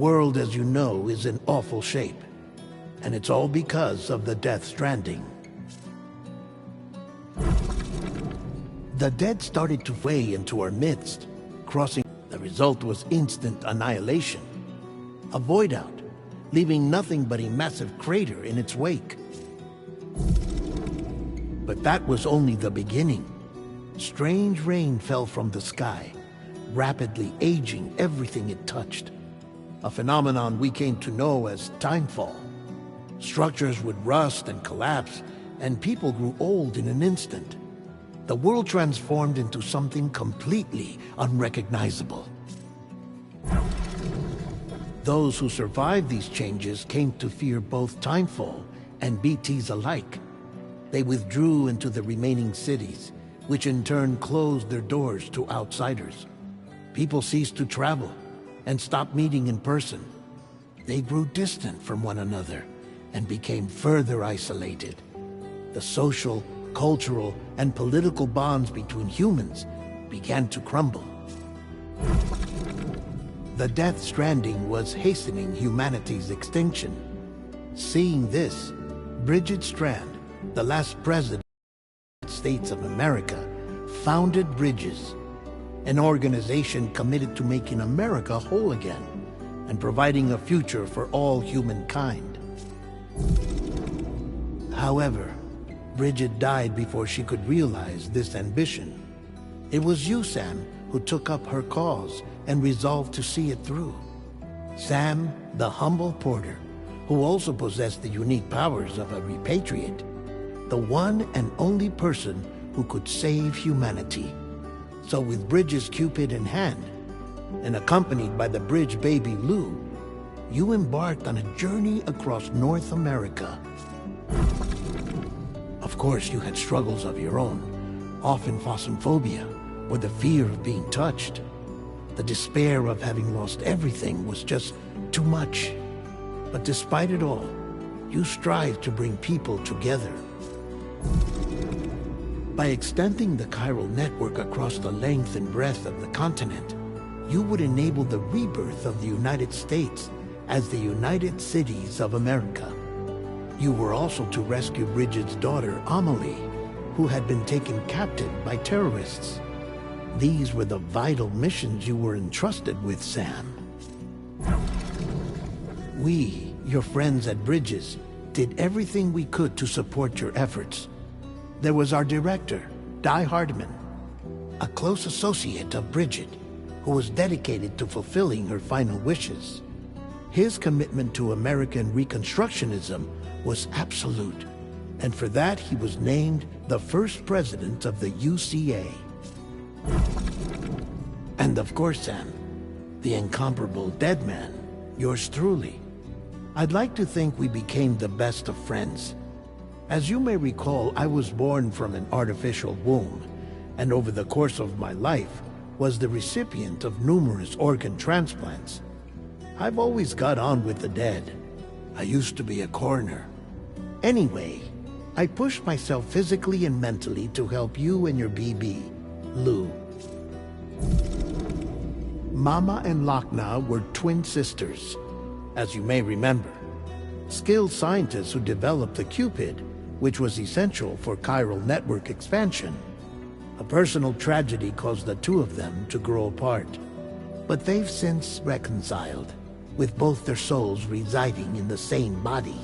world as you know is in awful shape. And it's all because of the Death Stranding. The dead started to weigh into our midst, crossing. The result was instant annihilation. A void out, leaving nothing but a massive crater in its wake. But that was only the beginning. Strange rain fell from the sky, rapidly aging everything it touched. A phenomenon we came to know as timefall. Structures would rust and collapse, and people grew old in an instant. The world transformed into something completely unrecognizable. Those who survived these changes came to fear both timefall and BTs alike. They withdrew into the remaining cities, which in turn closed their doors to outsiders. People ceased to travel and stopped meeting in person. They grew distant from one another and became further isolated. The social, cultural, and political bonds between humans began to crumble. The Death Stranding was hastening humanity's extinction. Seeing this, Bridget Strand, the last president of the United States of America, founded Bridges, an organization committed to making America whole again and providing a future for all humankind. However, Bridget died before she could realize this ambition. It was you, Sam, who took up her cause and resolved to see it through. Sam, the humble porter, who also possessed the unique powers of a repatriate, the one and only person who could save humanity. So with Bridges' Cupid in hand, and accompanied by the bridge baby Lou, you embarked on a journey across North America. Of course, you had struggles of your own, often phasmophobia, or the fear of being touched. The despair of having lost everything was just too much. But despite it all, you strived to bring people together. By extending the chiral network across the length and breadth of the continent, you would enable the rebirth of the United States as the United Cities of America. You were also to rescue Bridget's daughter, Amelie, who had been taken captive by terrorists. These were the vital missions you were entrusted with, Sam. We, your friends at Bridges, did everything we could to support your efforts. There was our director, Di Hardman, a close associate of Bridget, who was dedicated to fulfilling her final wishes. His commitment to American Reconstructionism was absolute, and for that he was named the first president of the UCA. And of course, Sam, the incomparable dead man, yours truly. I'd like to think we became the best of friends. As you may recall, I was born from an artificial womb, and over the course of my life was the recipient of numerous organ transplants. I've always got on with the dead. I used to be a coroner. Anyway, I pushed myself physically and mentally to help you and your BB, Lou. Mama and Lakna were twin sisters, as you may remember. Skilled scientists who developed the Cupid, which was essential for chiral network expansion. A personal tragedy caused the two of them to grow apart. But they've since reconciled, with both their souls residing in the same body.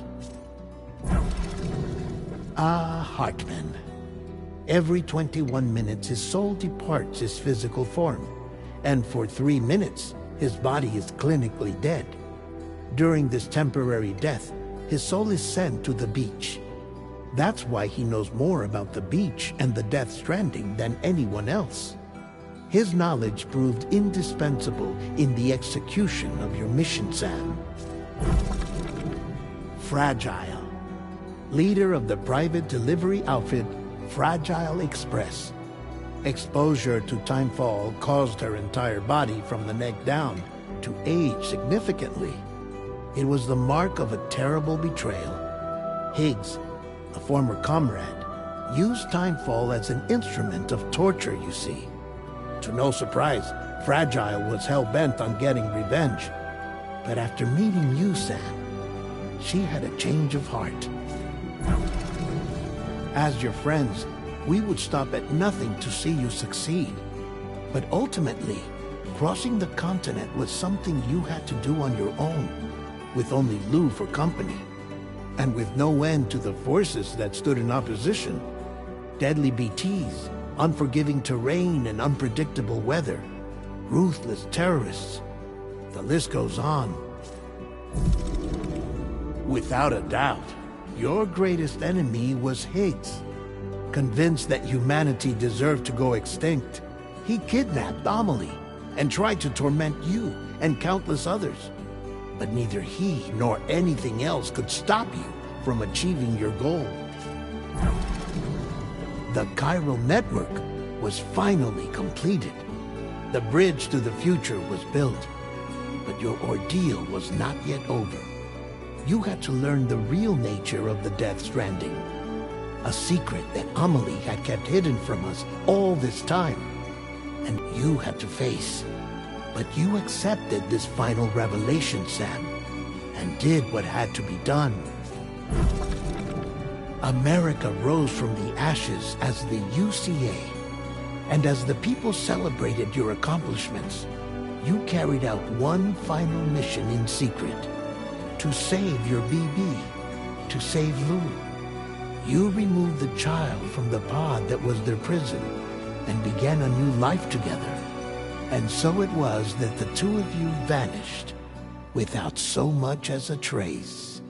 Ah, Hartman. Every 21 minutes his soul departs his physical form, and for 3 minutes his body is clinically dead. During this temporary death, his soul is sent to the beach. That's why he knows more about the beach and the Death Stranding than anyone else. His knowledge proved indispensable in the execution of your mission, Sam. Fragile, leader of the private delivery outfit Fragile Express. Exposure to timefall caused her entire body from the neck down to age significantly. It was the mark of a terrible betrayal. Higgs, a former comrade, used timefall as an instrument of torture, you see. To no surprise, Fragile was hell-bent on getting revenge. But after meeting you, Sam, she had a change of heart. As your friends, we would stop at nothing to see you succeed. But ultimately, crossing the continent was something you had to do on your own, with only Lou for company, and with no end to the forces that stood in opposition. Deadly BTs, unforgiving terrain and unpredictable weather, ruthless terrorists. The list goes on. Without a doubt, your greatest enemy was Higgs. Convinced that humanity deserved to go extinct, he kidnapped Amelie and tried to torment you and countless others. But neither he nor anything else could stop you from achieving your goal. The chiral network was finally completed. The bridge to the future was built. But your ordeal was not yet over. You had to learn the real nature of the Death Stranding. A secret that Amelie had kept hidden from us all this time. And you had to face. But you accepted this final revelation, Sam, and did what had to be done. America rose from the ashes as the UCA. And as the people celebrated your accomplishments, you carried out one final mission in secret. To save your BB. To save Lou. You removed the child from the pod that was their prison and began a new life together. And so it was that the two of you vanished without so much as a trace.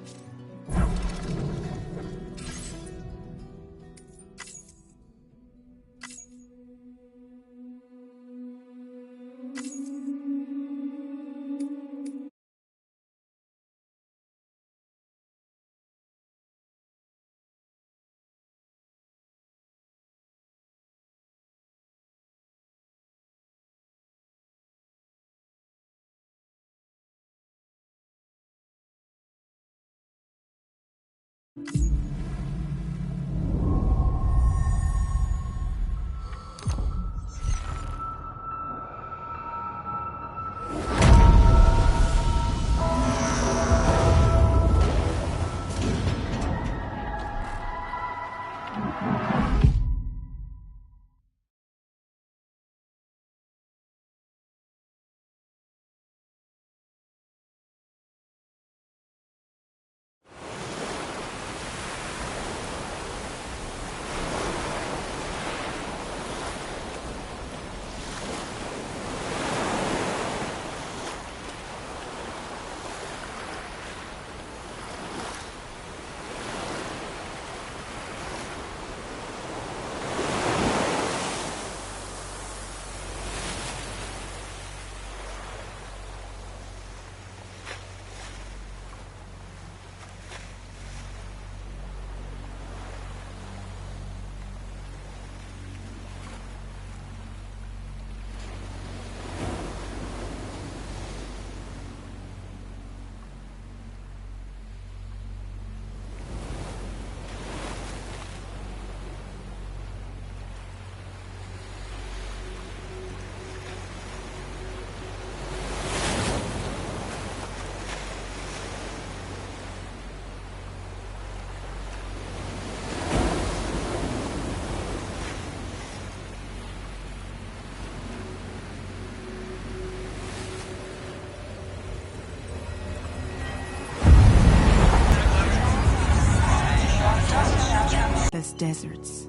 As deserts,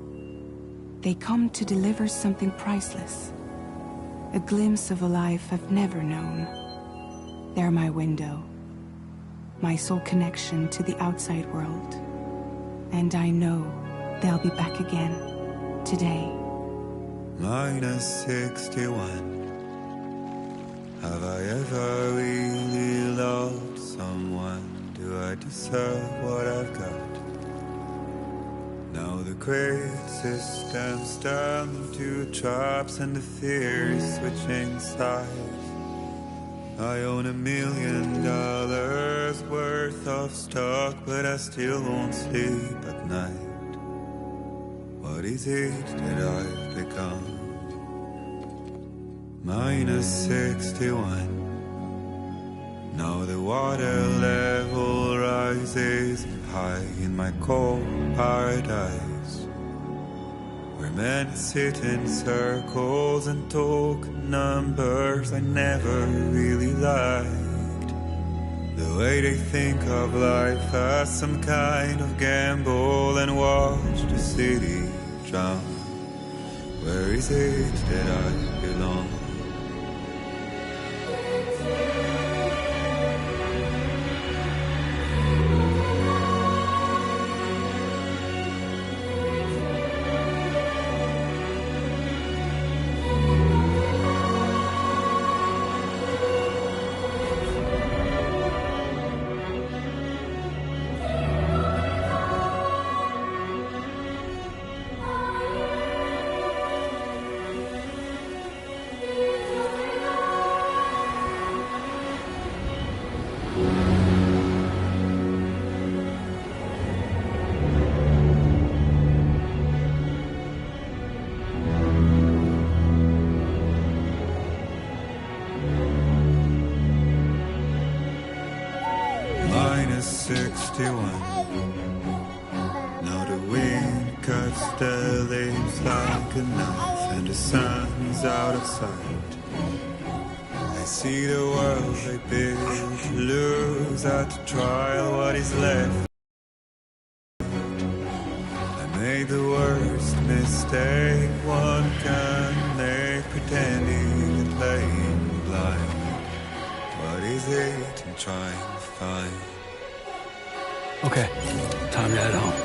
they come to deliver something priceless, a glimpse of a life I've never known. They're my window, my sole connection to the outside world, and I know they'll be back again today. -61. Have I ever really loved someone? Do I deserve what I've got? Now the great system's down to traps and the fear is switching sides. I own $1 million worth of stock, but I still won't sleep at night. What is it that I've become? -61. Now the water level rises high in my cold paradise, where men sit in circles and talk numbers I never really liked. The way they think of life as some kind of gamble and watch the city drown. Where is it that I belong? -61. Now the wind cuts the leaves like a knife, and the sun's out of sight. I see the world they build to lose at the trial what is left. I made the worst mistake one can make, pretending and playing blind. What is it I'm trying to find? Okay, time to head home.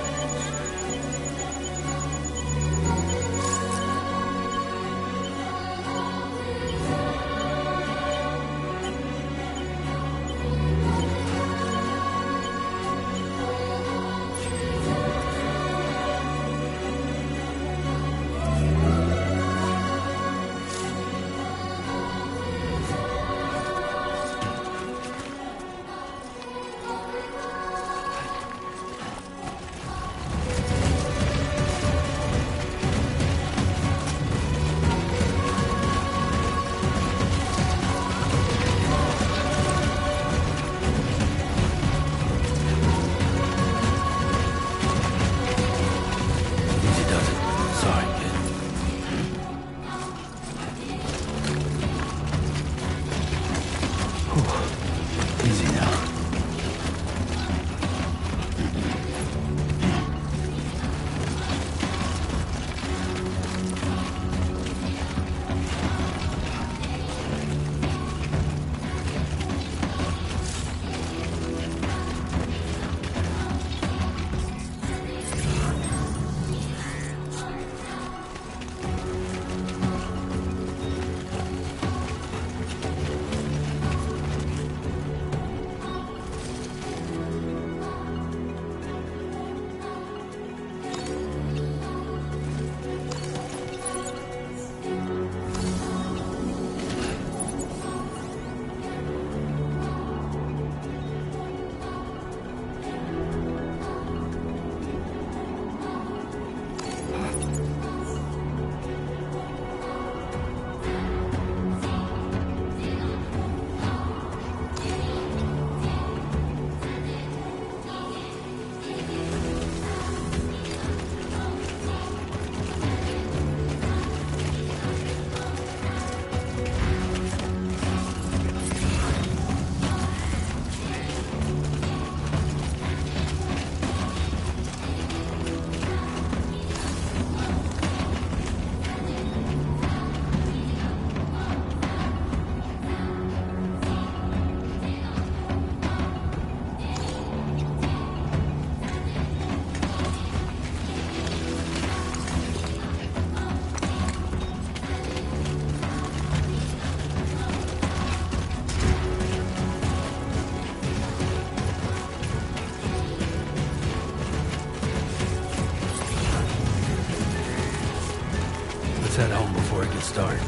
Let's head home before it gets dark.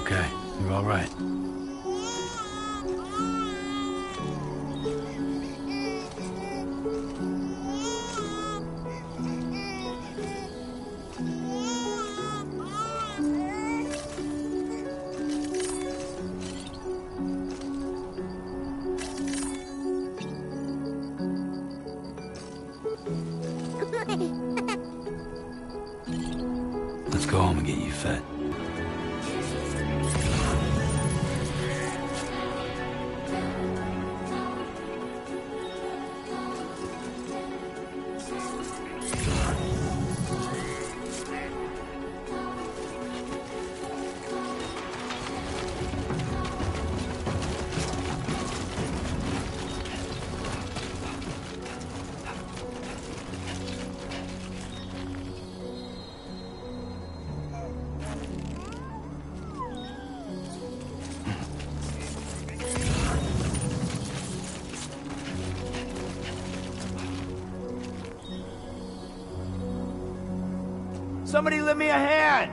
okay. You're all right. Let's go home and get you fed. Somebody lend me a hand!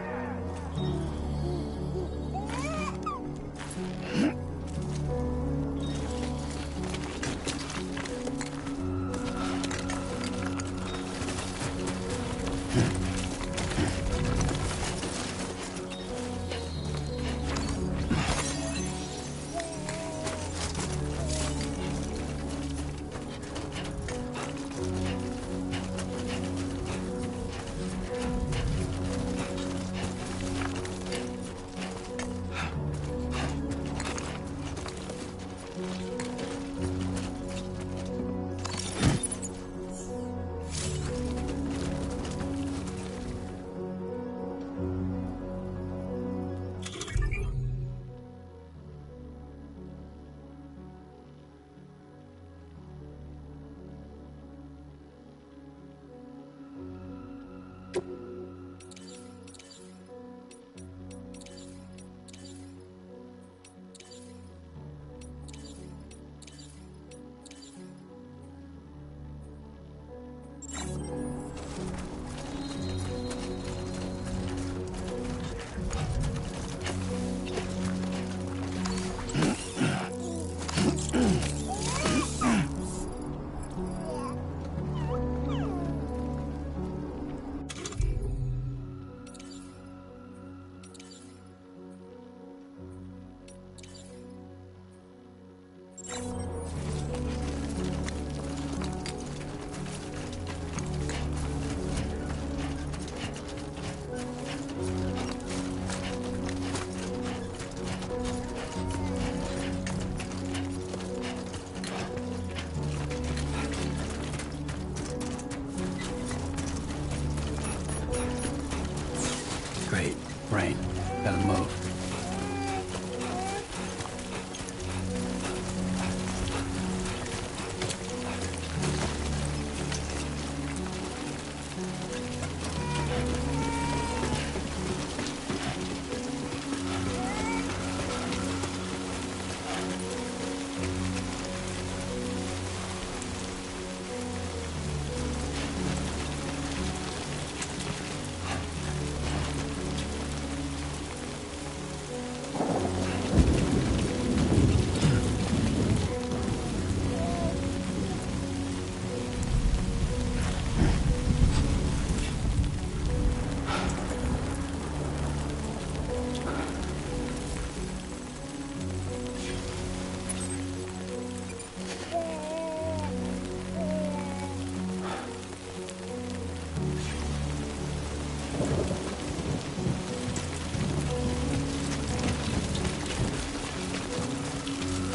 Great. Rain. Gotta move.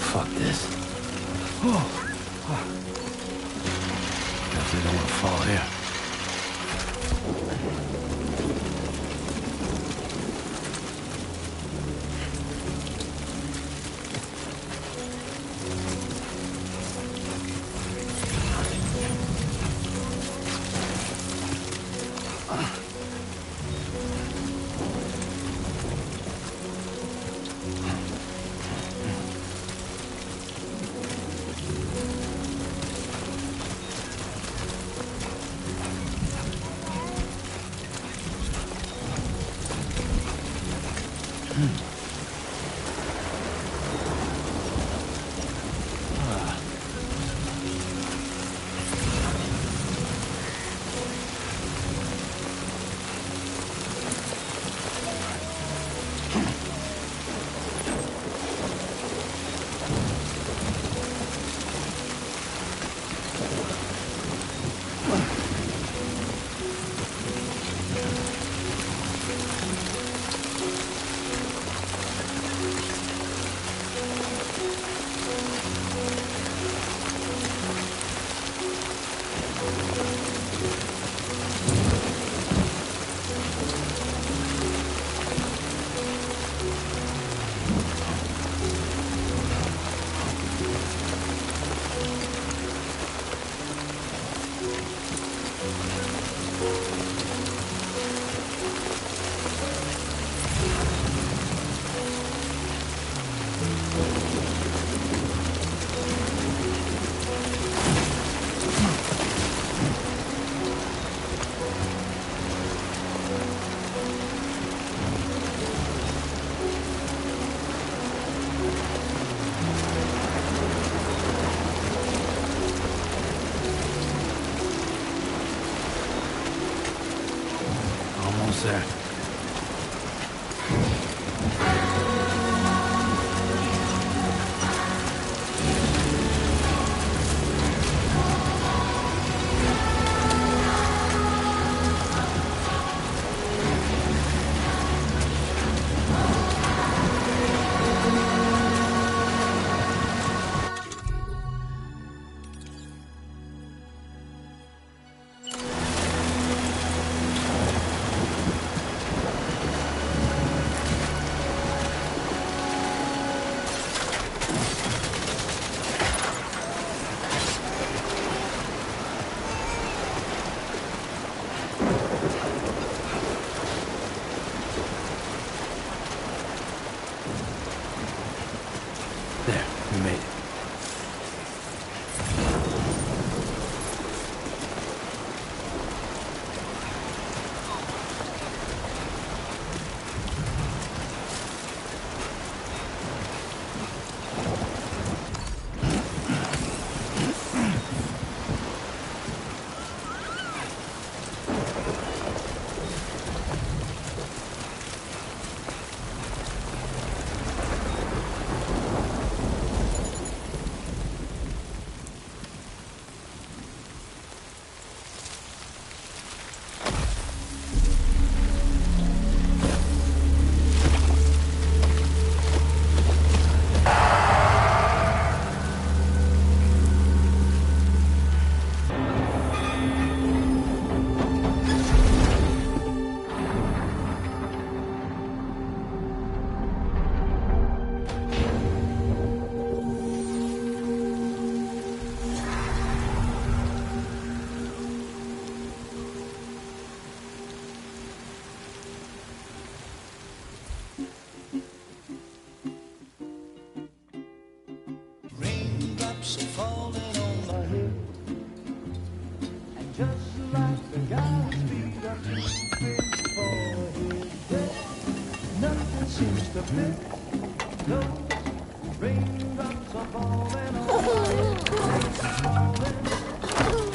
Fuck this. Definitely don't want to fall here.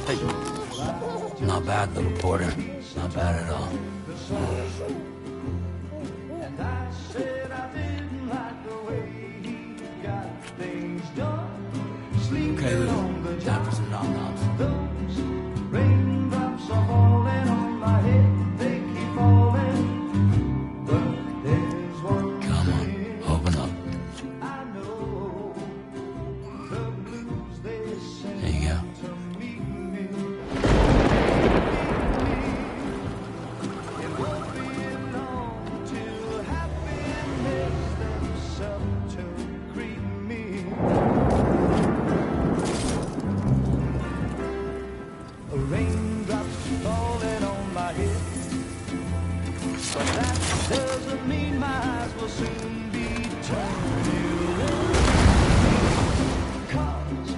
Hey, not bad, little porter. Not bad at all. Okay, little tappers and nom-noms. Raindrops are falling on my head, they keep falling. But there's one Come on, open up. I know, the blues they send There you go. to meet me. It won't be long till happiness themselves to greet me. Raindrops falling on my head, but that doesn't mean my eyes will soon be turning red. 'Cause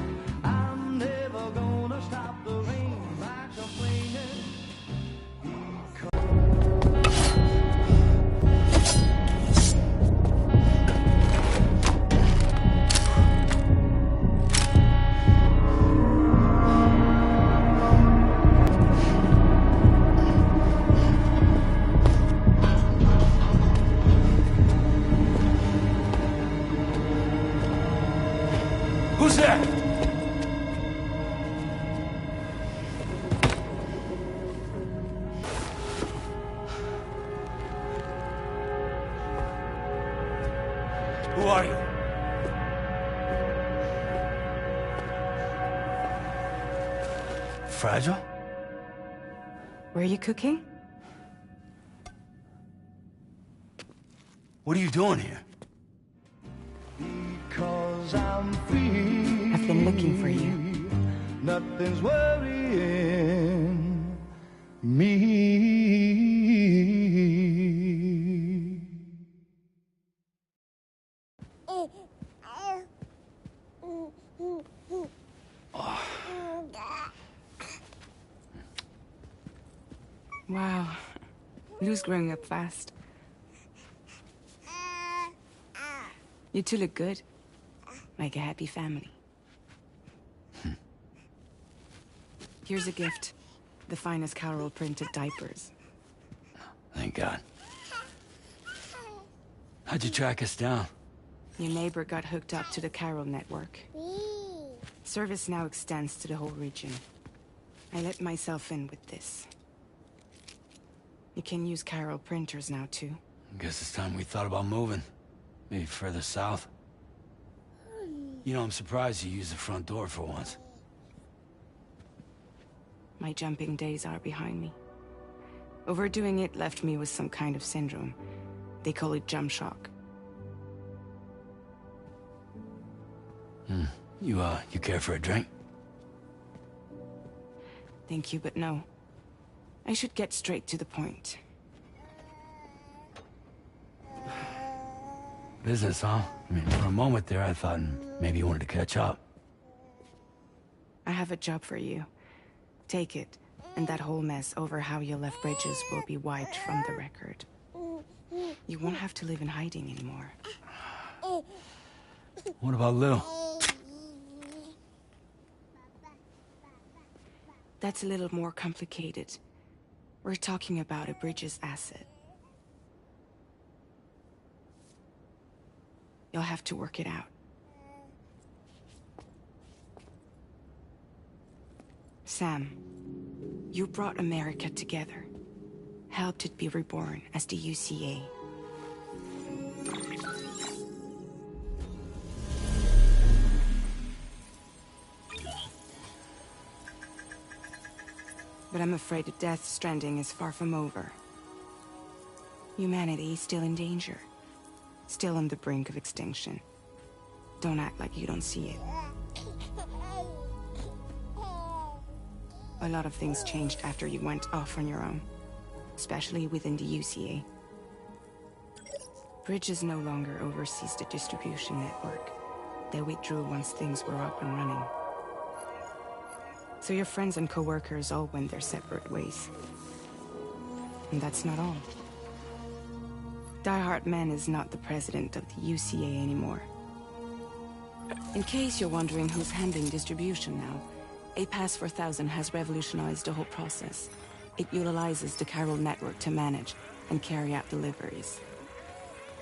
I'm never gonna stop the rain by complaining. Who's there? Who are you? Fragile? Were you cooking? What are you doing here? Because I'm free. I've been looking for you. Nothing's worrying me. Wow. Lou's growing up fast. You two look good. Like a happy family. Here's a gift. The finest Carol printed diapers. Thank God. How'd you track us down? Your neighbor got hooked up to the Carol network. Service now extends to the whole region. I let myself in with this. You can use Carol printers now, too. Guess it's time we thought about moving. Maybe further south. You know, I'm surprised you used the front door for once. My jumping days are behind me. Overdoing it left me with some kind of syndrome. They call it jump shock. You care for a drink? Thank you, but no. I should get straight to the point. Business, huh? I mean, for a moment there, I thought maybe you wanted to catch up. I have a job for you. Take it, and that whole mess over how you left Bridges will be wiped from the record. You won't have to live in hiding anymore. What about Lil? That's a little more complicated. We're talking about a Bridges asset. You'll have to work it out. Sam, you brought America together. Helped it be reborn as the UCA. But I'm afraid the Death Stranding is far from over. Humanity is still in danger. Still on the brink of extinction. Don't act like you don't see it. A lot of things changed after you went off on your own. Especially within the UCA. Bridges no longer oversees the distribution network. They withdrew once things were up and running. So your friends and co-workers all went their separate ways. And that's not all. Die Hartman is not the president of the UCA anymore. In case you're wondering who's handling distribution now, A Pass 4000 has revolutionized the whole process. It utilizes the chiral network to manage and carry out deliveries.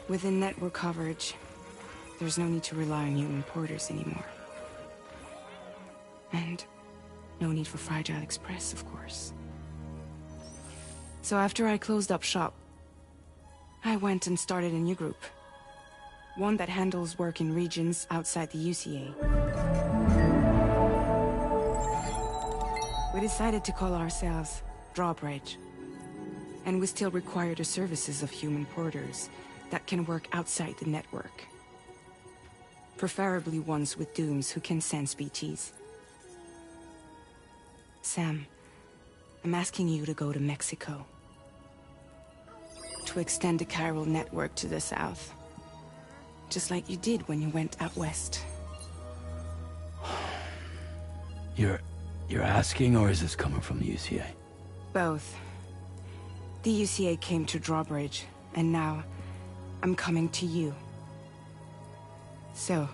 Within network coverage, there's no need to rely on human porters anymore. And no need for Fragile Express, of course. So after I closed up shop, I went and started a new group. One that handles work in regions outside the UCA. We decided to call ourselves Drawbridge. And we still require the services of human porters that can work outside the network. Preferably ones with dooms who can sense BTs. Sam, I'm asking you to go to Mexico. To extend the chiral network to the south. Just like you did when you went out west. You're asking, or is this coming from the UCA? Both. The UCA came to Drawbridge, and now I'm coming to you. So,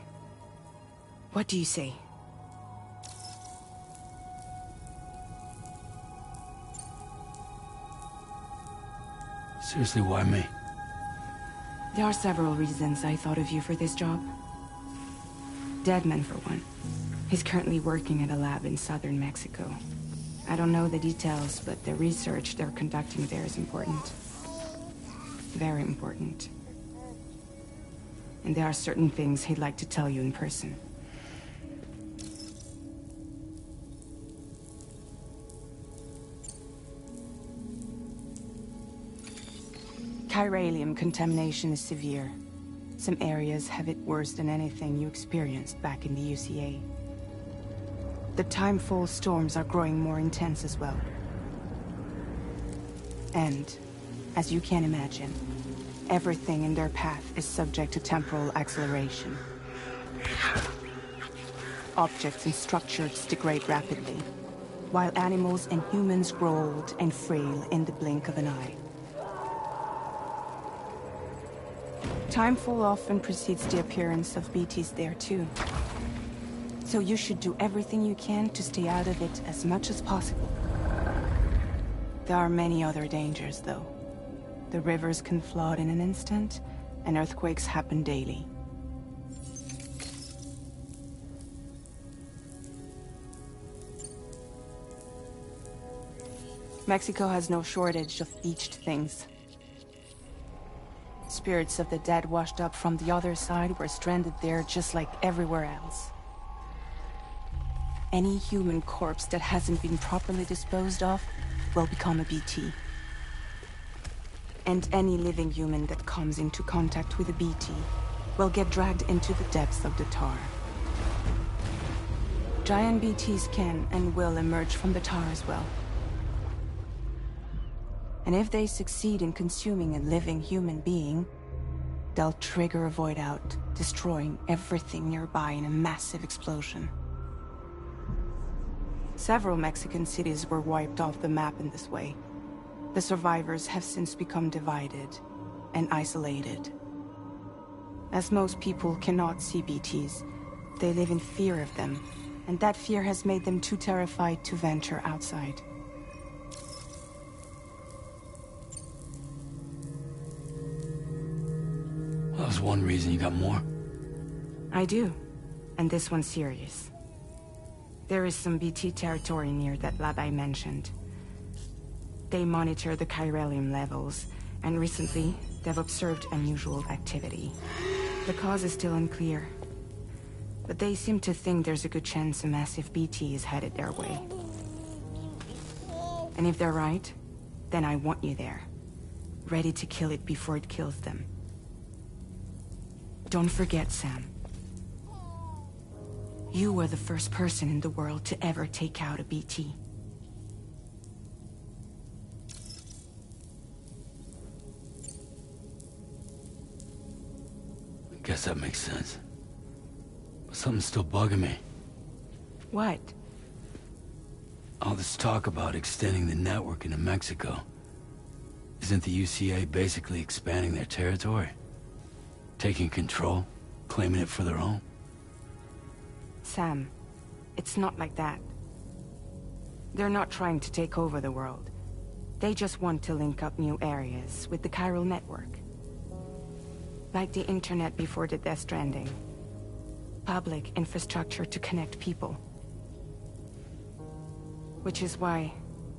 what do you say? Seriously, why me? There are several reasons I thought of you for this job. Deadman, for one. He's currently working at a lab in southern Mexico. I don't know the details, but the research they're conducting there is important. Very important. And there are certain things he'd like to tell you in person. Chiralium contamination is severe. Some areas have it worse than anything you experienced back in the UCA. The timefall storms are growing more intense as well. And, as you can imagine, everything in their path is subject to temporal acceleration. Objects and structures degrade rapidly, while animals and humans grow old and frail in the blink of an eye. Timefall often precedes the appearance of BTs there too. So you should do everything you can to stay out of it as much as possible. There are many other dangers, though. The rivers can flood in an instant, and earthquakes happen daily. Mexico has no shortage of beached things. Spirits of the dead washed up from the other side were stranded there just like everywhere else. Any human corpse that hasn't been properly disposed of will become a BT. And any living human that comes into contact with a BT will get dragged into the depths of the tar. Giant BTs can and will emerge from the tar as well. And if they succeed in consuming a living human being, they'll trigger a void out, destroying everything nearby in a massive explosion. Several Mexican cities were wiped off the map in this way. The survivors have since become divided and isolated. As most people cannot see BTs, they live in fear of them, and that fear has made them too terrified to venture outside. That was one reason. You got more? I do, and this one's serious. There is some BT territory near that lab I mentioned. They monitor the chiralium levels, and recently, they've observed unusual activity. The cause is still unclear, but they seem to think there's a good chance a massive BT is headed their way. And if they're right, then I want you there, ready to kill it before it kills them. Don't forget, Sam. You were the first person in the world to ever take out a BT. I guess that makes sense. But something's still bugging me. What? All this talk about extending the network into Mexico. Isn't the UCA basically expanding their territory? Taking control? Claiming it for their own? Sam, it's not like that. They're not trying to take over the world. They just want to link up new areas with the chiral network. Like the internet before the Death Stranding. Public infrastructure to connect people. Which is why,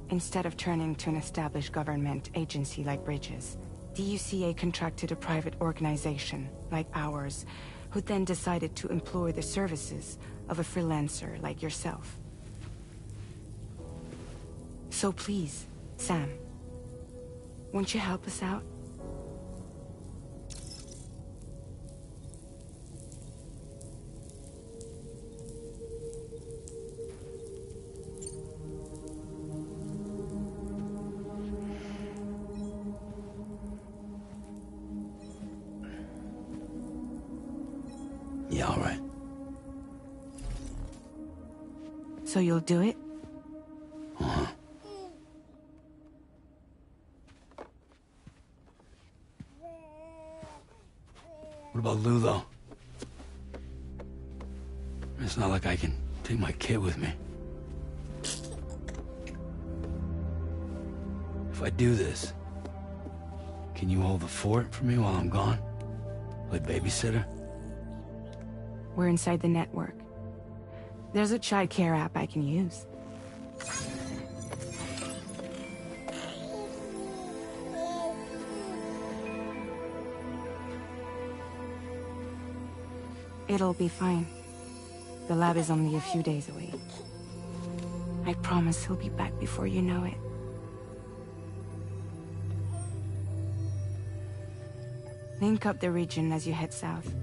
instead of turning to an established government agency like Bridges, the UCA contracted a private organization, like ours, who then decided to employ the services of a freelancer like yourself. So please, Sam, won't you help us out? Yeah, all right. So you'll do it? Uh-huh. What about Lou, though? It's not like I can take my kid with me. If I do this, can you hold the fort for me while I'm gone? Play babysitter? We're inside the network. There's a child care app I can use. It'll be fine. The lab is only a few days away. I promise he'll be back before you know it. Link up the region as you head south,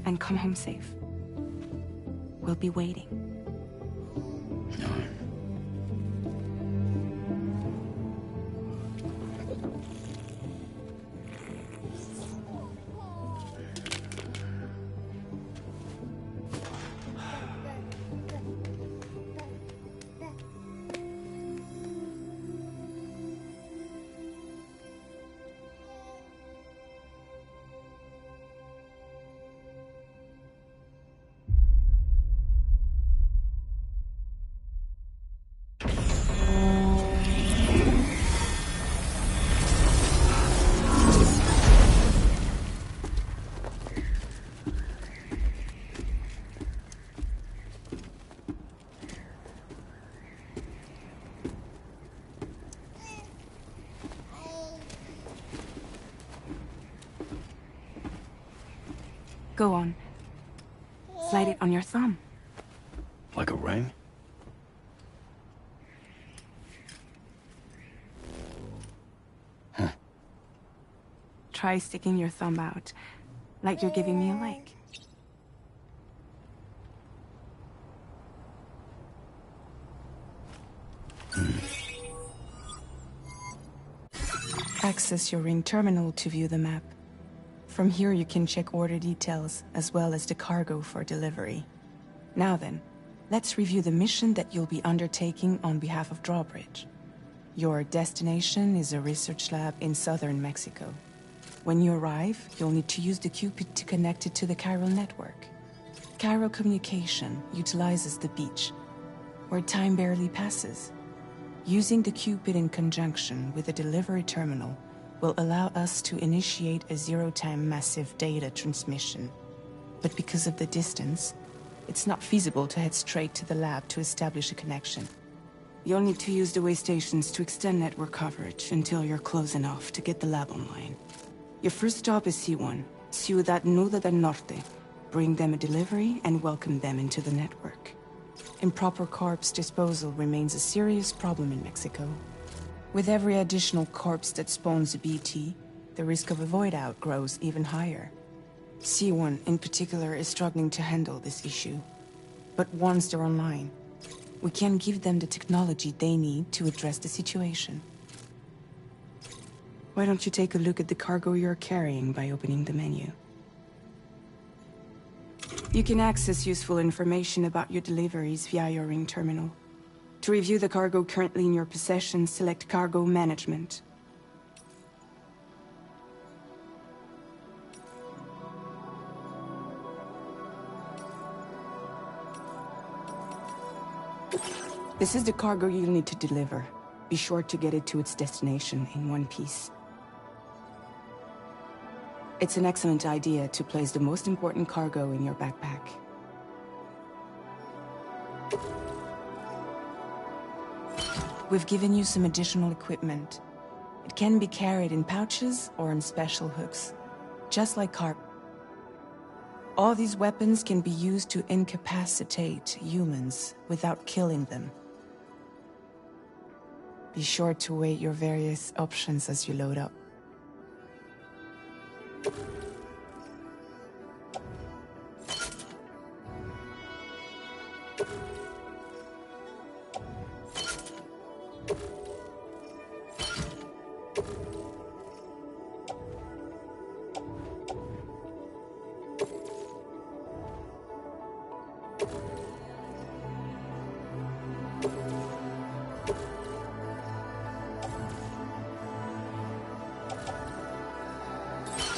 and come home safe. We'll be waiting. All right. Go on. Slide it on your thumb. Like a ring? Huh. Try sticking your thumb out, like you're giving me a like. Access your ring terminal to view the map. From here you can check order details, as well as the cargo for delivery. Now then, let's review the mission that you'll be undertaking on behalf of Drawbridge. Your destination is a research lab in southern Mexico. When you arrive, you'll need to use the Cupid to connect it to the chiral network. Chiral communication utilizes the beach, where time barely passes. Using the Cupid in conjunction with a delivery terminal will allow us to initiate a zero-time massive data transmission. But because of the distance, it's not feasible to head straight to the lab to establish a connection. You'll need to use the way stations to extend network coverage until you're close enough to get the lab online. Your first stop is C1, Ciudad Nuda del Norte. Bring them a delivery and welcome them into the network. Improper corpse disposal remains a serious problem in Mexico. With every additional corpse that spawns a BT, the risk of a void out grows even higher. C1 in particular is struggling to handle this issue. But once they're online, we can give them the technology they need to address the situation. Why don't you take a look at the cargo you're carrying by opening the menu? You can access useful information about your deliveries via your ring terminal. To review the cargo currently in your possession, select Cargo Management. This is the cargo you'll need to deliver. Be sure to get it to its destination in one piece. It's an excellent idea to place the most important cargo in your backpack. We've given you some additional equipment. It can be carried in pouches or in special hooks, just like carp. All these weapons can be used to incapacitate humans without killing them. Be sure to weigh your various options as you load up.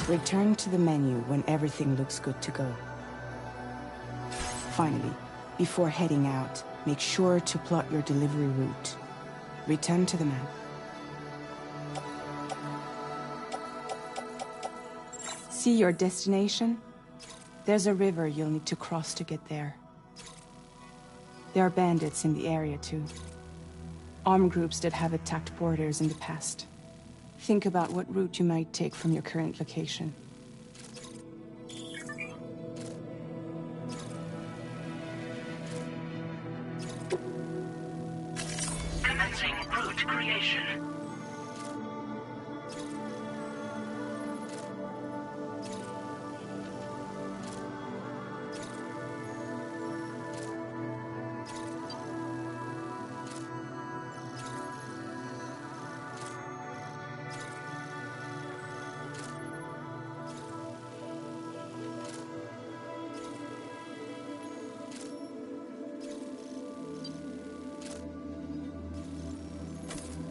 Return to the menu when everything looks good to go. Finally, before heading out, make sure to plot your delivery route. Return to the map. See your destination? There's a river you'll need to cross to get there. There are bandits in the area too. Armed groups that have attacked borders in the past. Think about what route you might take from your current location. Commencing route creation.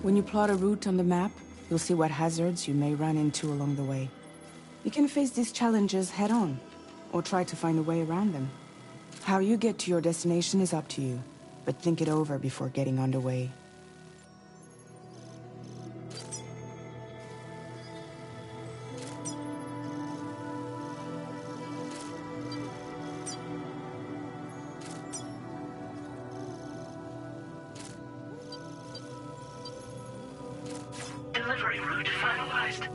When you plot a route on the map, you'll see what hazards you may run into along the way. You can face these challenges head-on, or try to find a way around them. How you get to your destination is up to you, but think it over before getting underway. Delivery route finalized.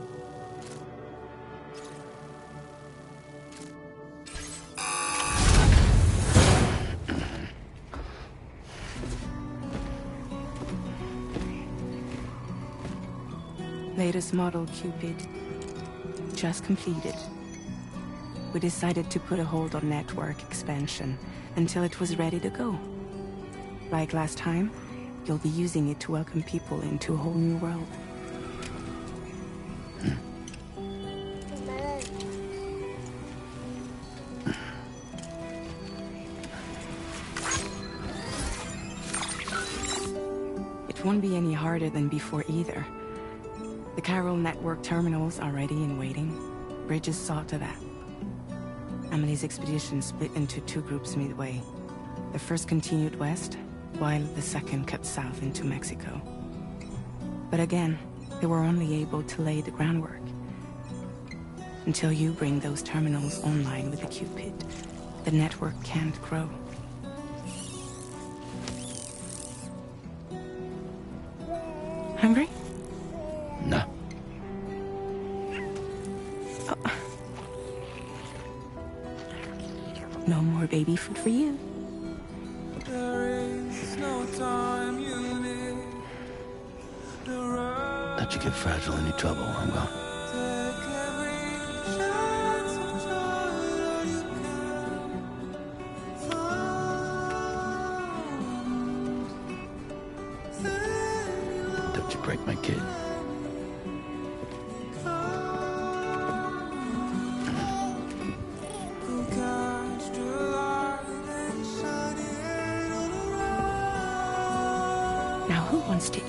Latest model Cupid. Just completed. We decided to put a hold on network expansion until it was ready to go. Like last time, you'll be using it to welcome people into a whole new world. It won't be any harder than before either. The Chiral network terminals are ready and waiting. Bridges saw to that. Emily's expedition split into two groups midway. The first continued west, while the second cut south into Mexico. But again, they were only able to lay the groundwork. Until you bring those terminals online with the Cupid, the network can't grow. Hungry? No. Oh. No more baby food for you. Let you get fragile any trouble, I'm gone. Don't you break my kid. Now who wants to eat?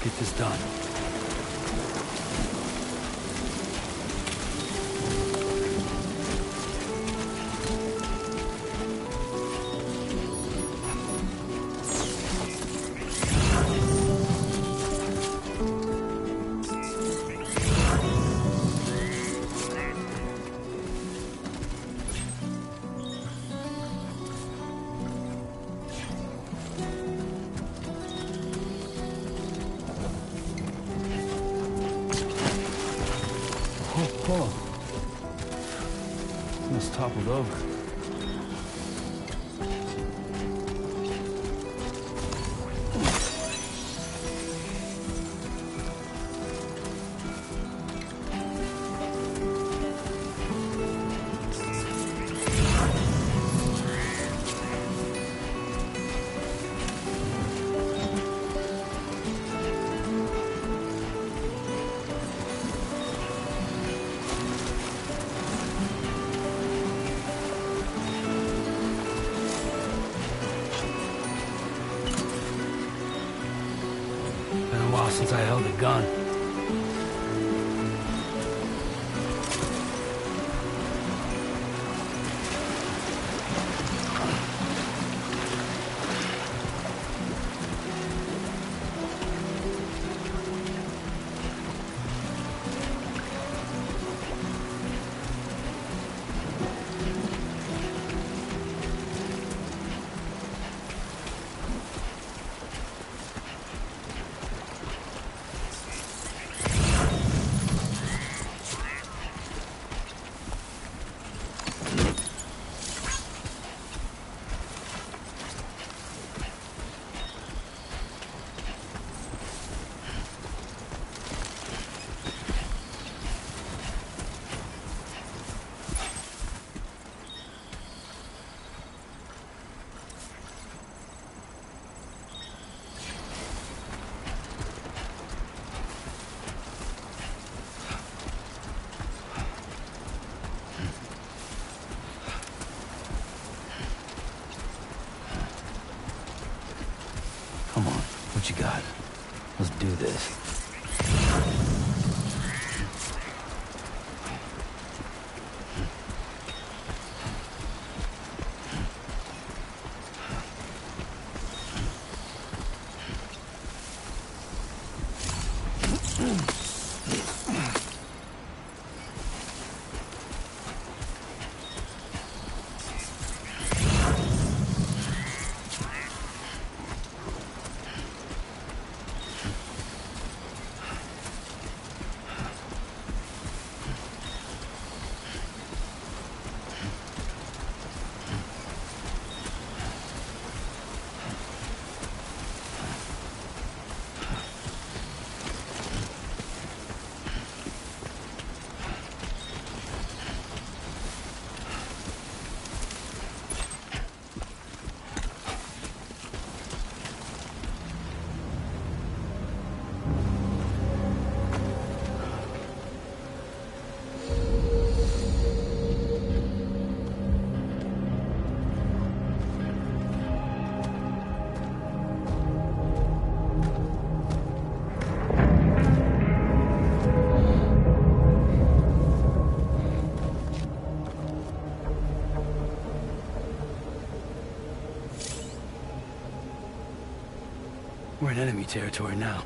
get this done. Almost toppled over. Been a while since I held a gun. Come on, what you got? Let's do this. We're in enemy territory now.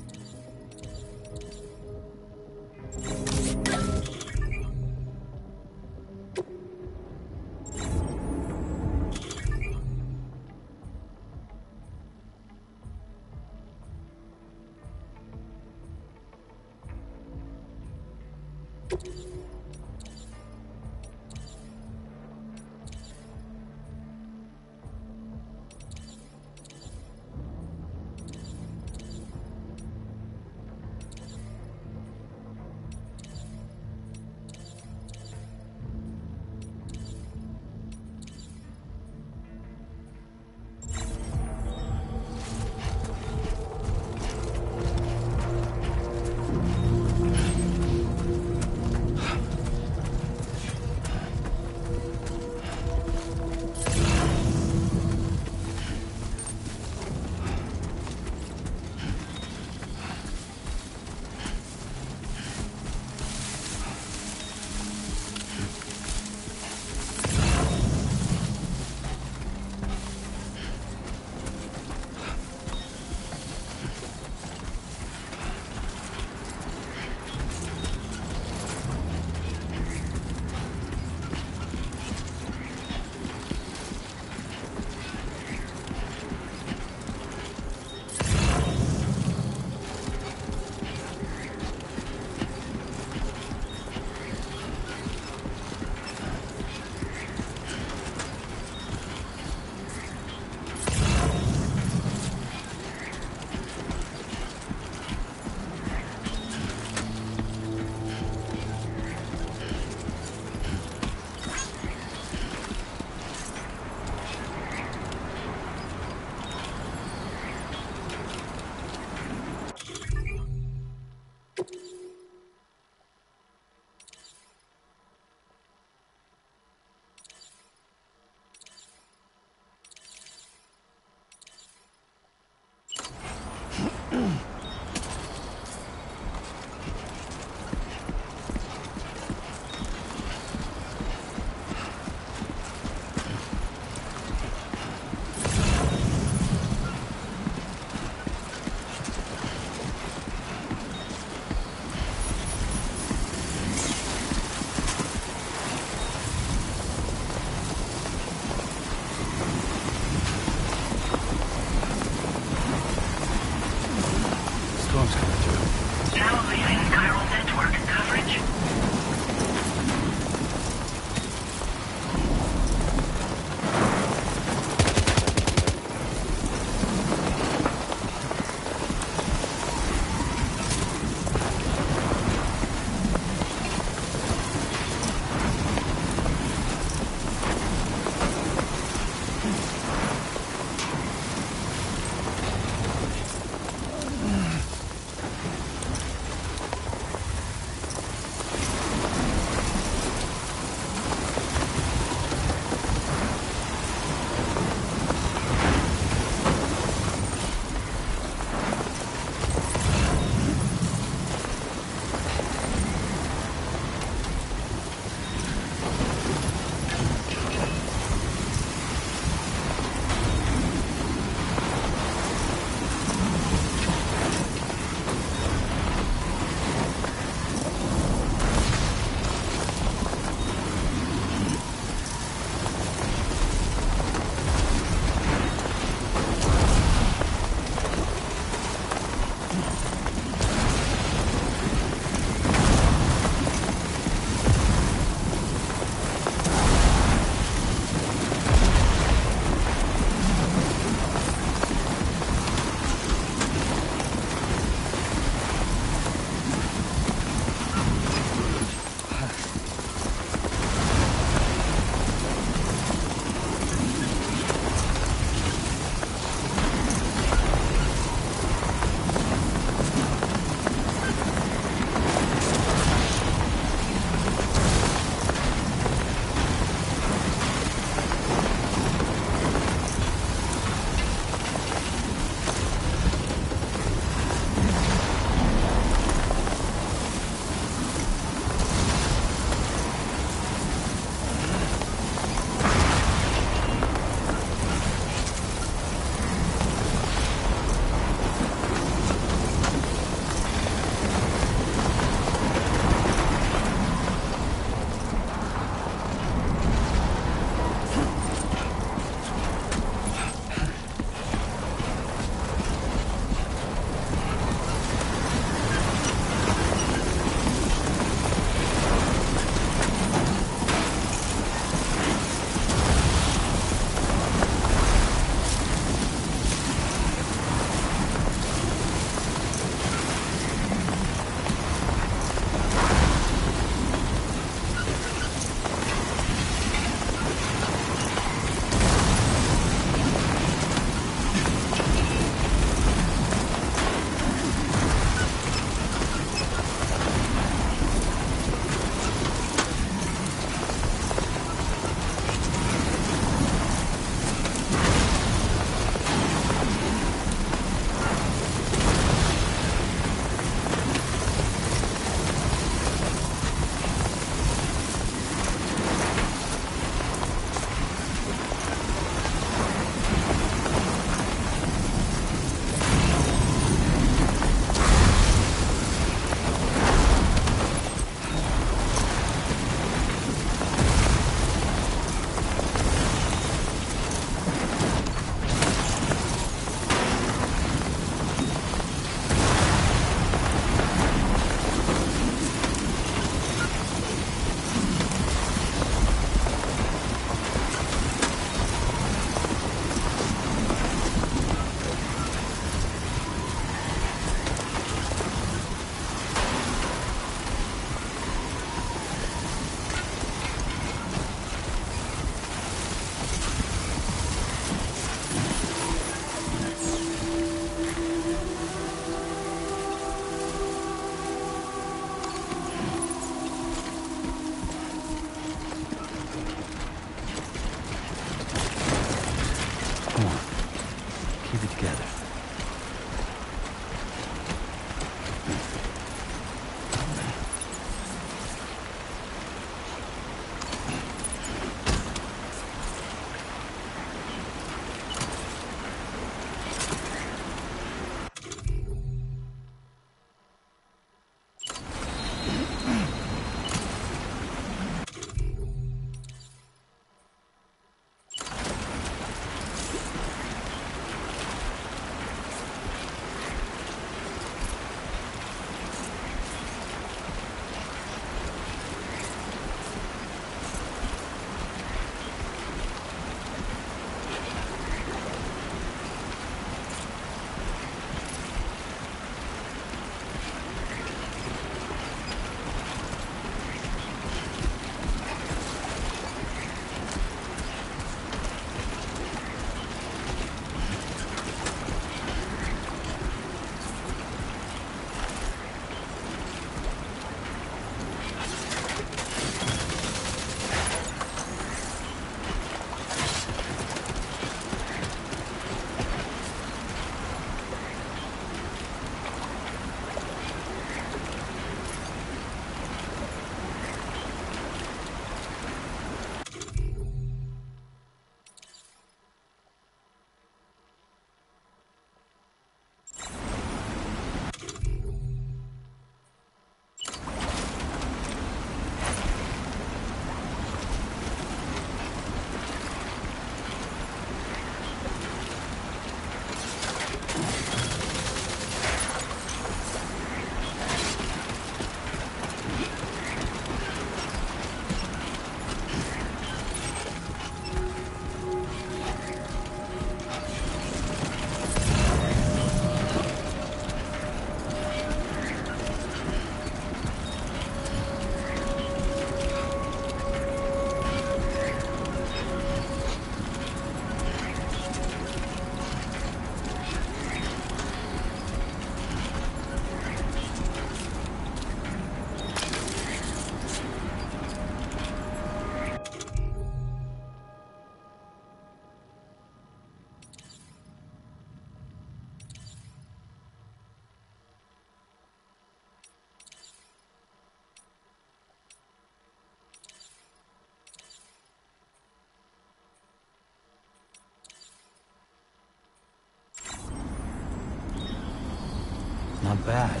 Not bad.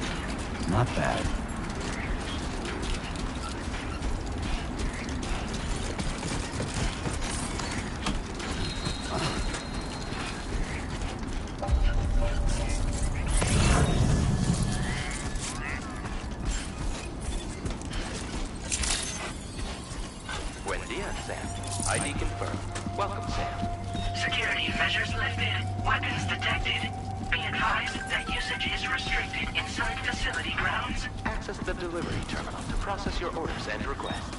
Not bad. Buen dia, Sam. ID confirmed. Welcome, Sam. Security measures lifted. Weapons detected. Be advised that usage is restricted inside facility grounds. Access the delivery terminal to process your orders and requests.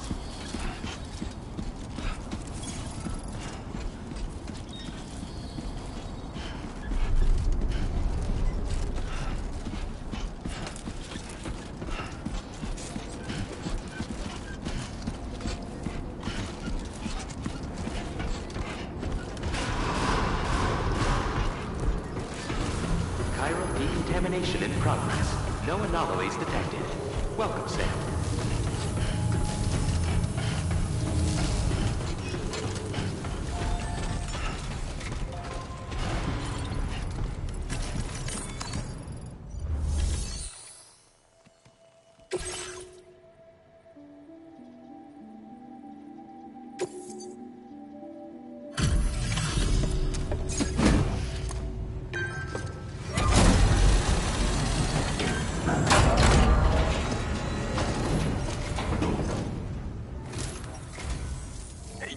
Chiral decontamination in progress. No anomalies detected. Welcome, Sam.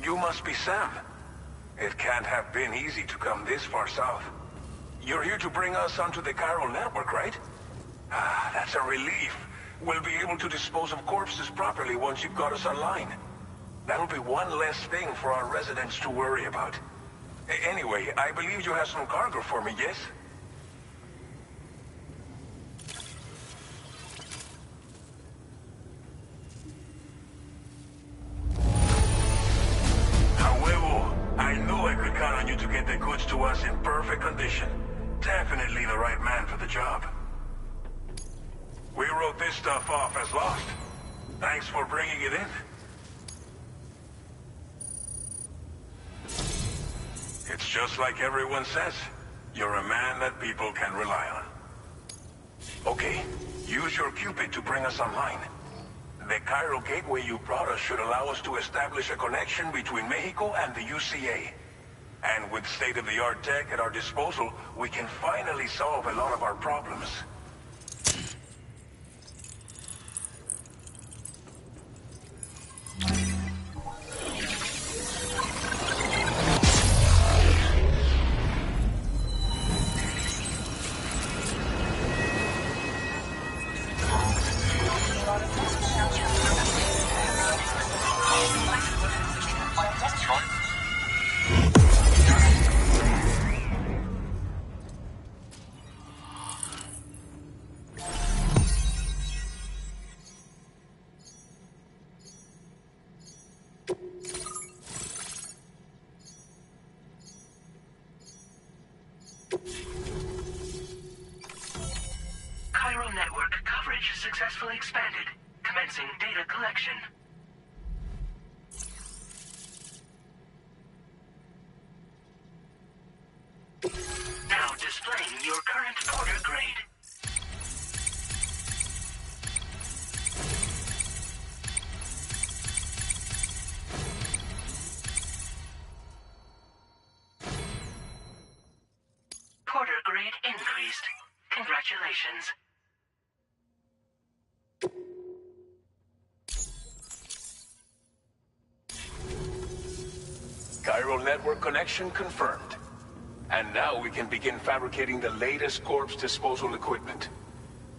You must be Sam. It can't have been easy to come this far south. You're here to bring us onto the chiral network, right? Ah, that's a relief. We'll be able to dispose of corpses properly once you've got us online. That'll be one less thing for our residents to worry about. Anyway, I believe you have some cargo for me, yes? I knew I could count on you to get the goods to us in perfect condition. Definitely the right man for the job. We wrote this stuff off as lost. Thanks for bringing it in. It's just like everyone says. You're a man that people can rely on. Okay, use your Cupid to bring us online. The chiral gateway you brought us should allow us to establish a connection between Mexico and the UCA. And with state-of-the-art tech at our disposal, we can finally solve a lot of our problems. Chiral network coverage successfully expanded. Commencing data collection. Now displaying your current porter grade. Porter grade increased. Congratulations. Chiral network connection confirmed. And now we can begin fabricating the latest corpse disposal equipment.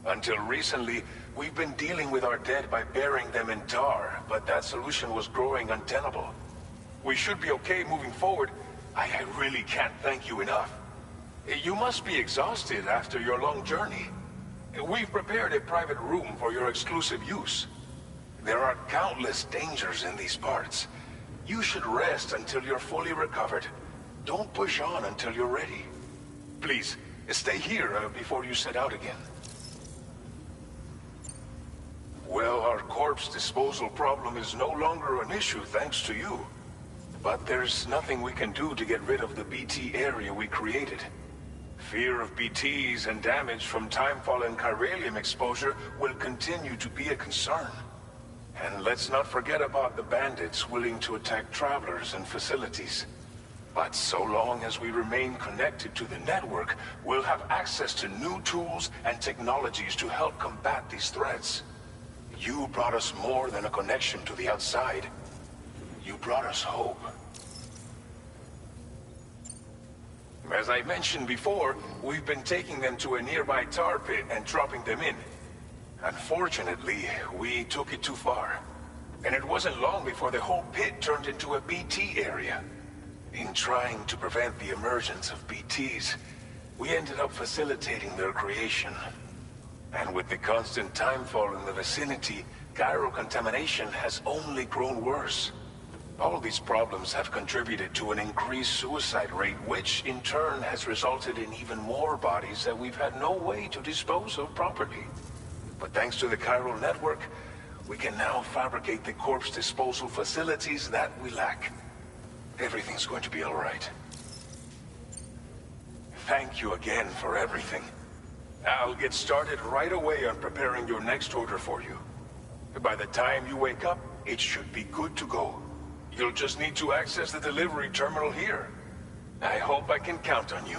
Until recently, we've been dealing with our dead by burying them in tar, but that solution was growing untenable. We should be okay moving forward. I really can't thank you enough. You must be exhausted after your long journey. We've prepared a private room for your exclusive use. There are countless dangers in these parts. You should rest until you're fully recovered. Don't push on until you're ready. Please, stay here before you set out again. Well, our corpse disposal problem is no longer an issue thanks to you. But there's nothing we can do to get rid of the BT area we created. Fear of BTs and damage from timefall and chiralium exposure will continue to be a concern. And let's not forget about the bandits willing to attack travelers and facilities. But so long as we remain connected to the network, we'll have access to new tools and technologies to help combat these threats. You brought us more than a connection to the outside. You brought us hope. As I mentioned before, we've been taking them to a nearby tar pit and dropping them in. Unfortunately, we took it too far. And it wasn't long before the whole pit turned into a BT area. In trying to prevent the emergence of BTs, we ended up facilitating their creation. And with the constant timefall in the vicinity, gyro contamination has only grown worse. All these problems have contributed to an increased suicide rate, which in turn has resulted in even more bodies that we've had no way to dispose of properly. But thanks to the chiral network, we can now fabricate the corpse disposal facilities that we lack. Everything's going to be all right. Thank you again for everything. I'll get started right away on preparing your next order for you. By the time you wake up, it should be good to go. You'll just need to access the delivery terminal here. I hope I can count on you.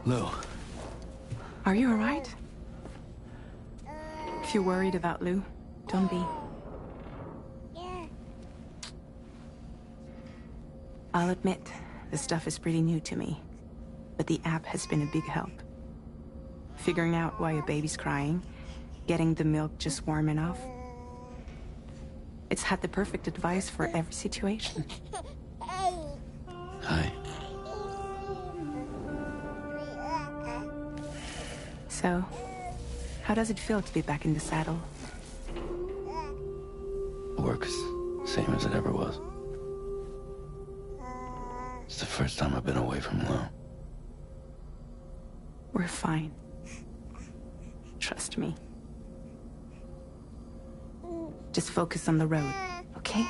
Lou. Are you alright? If you're worried about Lou, don't be. I'll admit, the stuff is pretty new to me, but the app has been a big help. Figuring out why a baby's crying, getting the milk just warm enough. It's had the perfect advice for every situation. Hi. So, how does it feel to be back in the saddle? Works same as it ever was. It's the first time I've been away from Lou. We're fine. Trust me. Just focus on the road, okay?